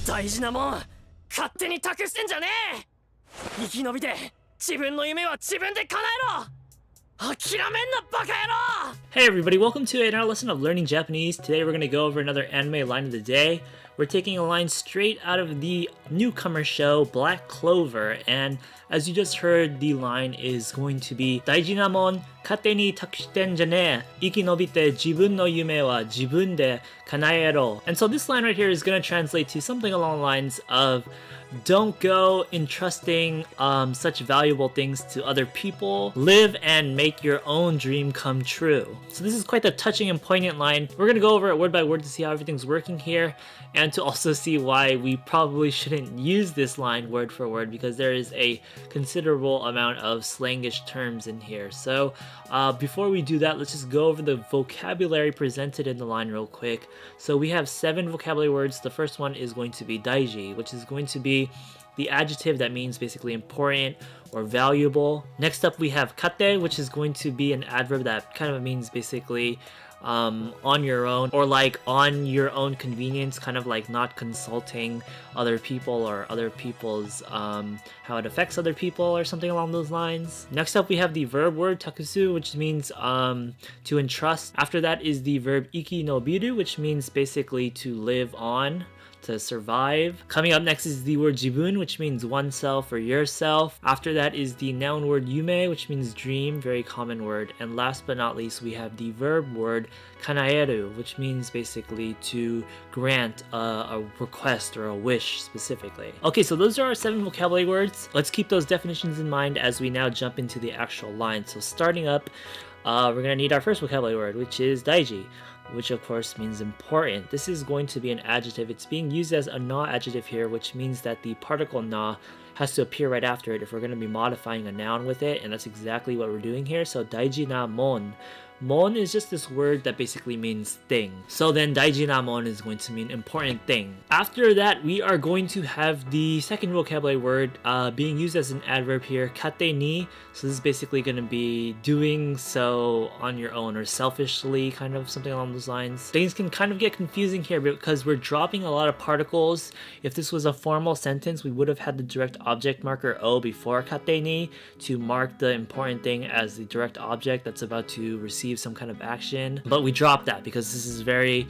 大事なもん勝手に託してんじゃねえ。生き延びて自分の夢は自分で叶えろ。諦めんなバカ野郎。 Hey everybody, welcome to another lesson of learning Japanese. Today we're going to go over another anime line of the day. We're taking a line straight out of the newcomer show Black Clover, and as you just heard, the line is going to be Daiji na mon katte ni takushiten jane, ikinobite jibun no yume wa jibun de kanaero. And so this line right here is going to translate to something along the lines of don't go entrusting such valuable things to other people. Live and make your own dream come true. So this is quite a touching and poignant line. We're going to go over it word by word to see how everything's working here, and to also see why we probably shouldn't use this line word for word, because there is a considerable amount of slangish terms in here. So before we do that, let's just go over the vocabulary presented in the line real quick. So we have 7 vocabulary words. The first one is going to be daiji, which is going to be the adjective that means basically important or valuable. Next up we have katte, which is going to be an adverb that kind of means basically on your own, or like on your own convenience, kind of like not consulting other people or other people's how it affects other people or something along those lines. Next up we have the verb word takusu, which means to entrust. After that is the verb ikinobiru, which means basically to live on, to survive. Coming up next is the word jibun, which means oneself or yourself. After that is the noun word yume, which means dream, very common word. And last but not least, we have the verb word kanaeru, which means basically to grant a request or a wish specifically. Okay, so those are our 7 vocabulary words. Let's keep those definitions in mind as we now jump into the actual line. So starting up, we're gonna need our first vocabulary word, which is daiji, which of course means important. This is going to be an adjective. It's being used as a na-adjective here, which means that the particle na has to appear right after it if we're going to be modifying a noun with it, and that's exactly what we're doing here. So daiji na mon. Mon is just this word that basically means thing. So then daiji na mon is going to mean important thing. After that, we are going to have the second vocabulary word being used as an adverb here, katte ni. So this is basically going to be doing so on your own or selfishly, kind of something along those lines. Things can kind of get confusing here because we're dropping a lot of particles. If this was a formal sentence, we would have had the direct object marker o before katte ni to mark the important thing as the direct object that's about to receive some kind of action, but we dropped that because this is very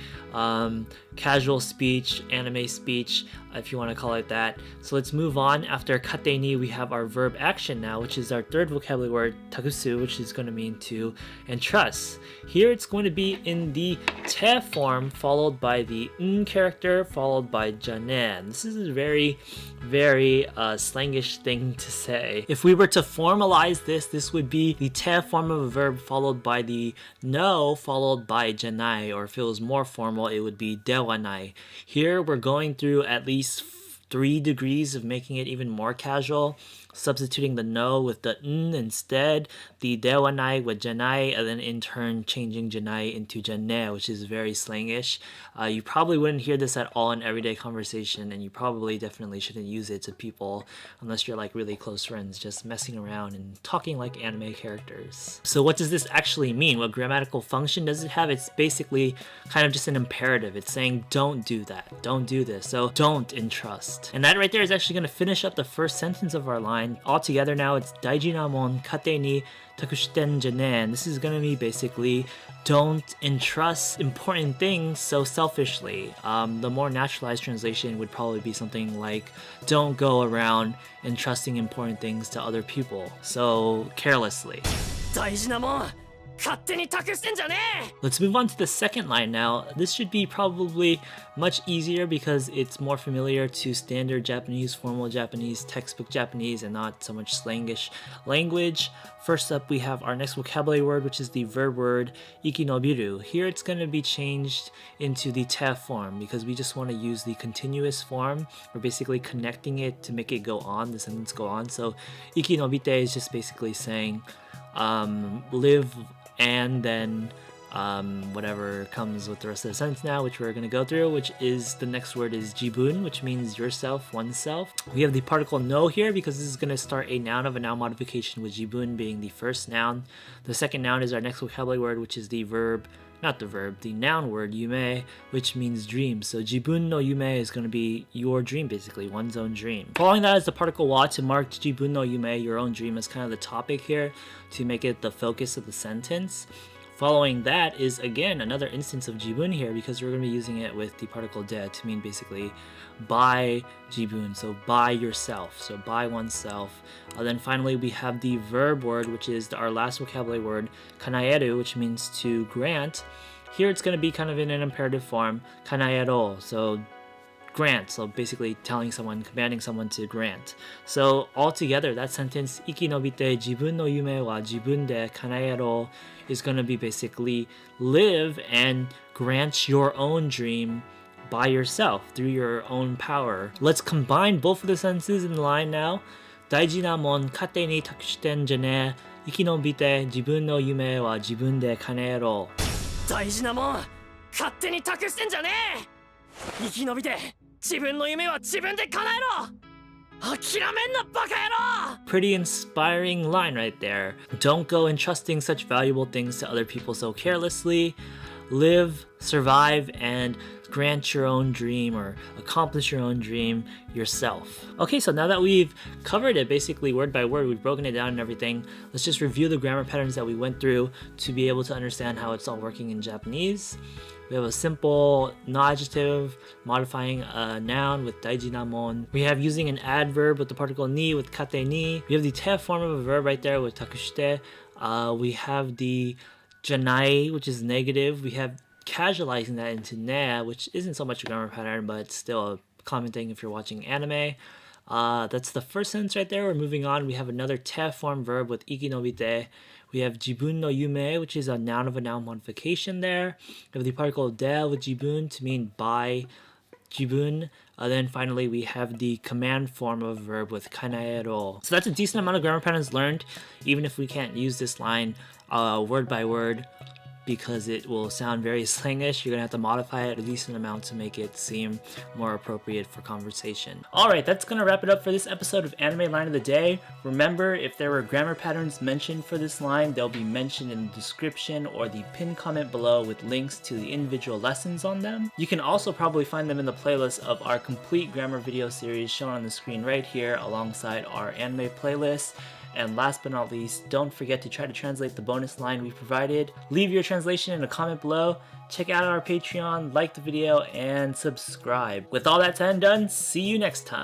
casual speech, anime speech, if you want to call it that. So let's move on. After katte ni, we have our verb action now, which is our third vocabulary word, takusu, which is going to mean to entrust. Here it's going to be in the te form, followed by the n character, followed by jyanee. This is a very, very slangish thing to say. If we were to formalize this, this would be the te form of a verb followed by the no, followed by jyanee, or if it was more formal, it would be dewanai. Here we're going through at least 3 degrees of making it even more casual, substituting the no with the n instead, the dewanai with janai, and then in turn changing janai into jyanee, which is very slangish. You probably wouldn't hear this at all in everyday conversation, and you probably definitely shouldn't use it to people unless you're like really close friends, just messing around and talking like anime characters. So what does this actually mean? What grammatical function does it have? It's basically kind of just an imperative. It's saying don't do that, don't do this, so don't entrust. And that right there is actually going to finish up the first sentence of our line. All together now, it's daiji na mon katte ni takushiten jane, and this is going to be basically don't entrust important things so selfishly. The more naturalized translation would probably be something like don't go around entrusting important things to other people so carelessly. 大事なもん勝手に託してんじゃねえ。 Let's move on to the second line now. This should be probably much easier because it's more familiar to standard Japanese, formal Japanese, textbook Japanese, and not so much slangish language. First up, we have our next vocabulary word, which is the verb word ikinobiru. Here it's going to be changed into the te form because we just want to use the continuous form. We're basically connecting it to make it go on, the sentence go on. So ikinobite is just basically saying live and then whatever comes with the rest of the sentence now, which we're going to go through, which is the next word is jibun, which means yourself, oneself. We have the particle no here because this is going to start a noun of a noun modification, with jibun being the first noun. The second noun is our next vocabulary word, which is the noun word yume, which means dream. So jibun no yume is going to be your dream, basically one's own dream. Following that is the particle wa to mark jibun no yume, your own dream, as kind of the topic here to make it the focus of the sentence. Following that is again another instance of jibun here because we're going to be using it with the particle de to mean basically by jibun, so by yourself, so by oneself. Then finally we have the verb word, which is our last vocabulary word, kanaeru, which means to grant. Here it's going to be kind of in an imperative form, kanaero, so grant, so basically commanding someone to grant. So altogether that sentence, 生き延びて自分の夢は自分で叶えろ, is going to be basically live and grant your own dream by yourself through your own power. Let's combine both of the sentences in the line now. 大事なもん勝手に託してんじゃねえ。生き延びて自分の夢は自分で叶えろ。大事なもん勝手に託してんじゃねえ。生き延びて自分の夢は自分で叶えろ。諦めんなバカ野郎。 Pretty inspiring line right there. Don't go entrusting such valuable things to other people so carelessly. Live, survive, and grant your own dream or accomplish your own dream yourself. Okay, so now that we've covered it basically word by word, we've broken it down and everything, let's just review the grammar patterns that we went through to be able to understand how it's all working in Japanese. We have a simple na-adjective modifying a noun with daiji na mon. We have using an adverb with the particle ni with katte ni. We have the te form of a verb right there with takushite. We have the jyanee, which is negative. We have casualizing that into ne, which isn't so much a grammar pattern, but it's still a common thing if you're watching anime. That's the first sentence right there. We're moving on. We have another te form verb with ikinobite. We have jibun no yume, which is a noun of a noun modification there. We have the particle de with jibun to mean by jibun. Then finally we have the command form of a verb with kanaero. So that's a decent amount of grammar patterns learned, even if we can't use this line word by word, because it will sound very slangish. You're gonna have to modify it a decent amount to make it seem more appropriate for conversation. Alright, that's gonna wrap it up for this episode of Anime Line of the Day. Remember, if there were grammar patterns mentioned for this line, they'll be mentioned in the description or the pinned comment below with links to the individual lessons on them. You can also probably find them in the playlist of our complete grammar video series shown on the screen right here alongside our anime playlist. And last but not least, don't forget to try to translate the bonus line we provided. Leave your translation in a comment below. Check out our Patreon, like the video, and subscribe. With all that said and done, see you next time.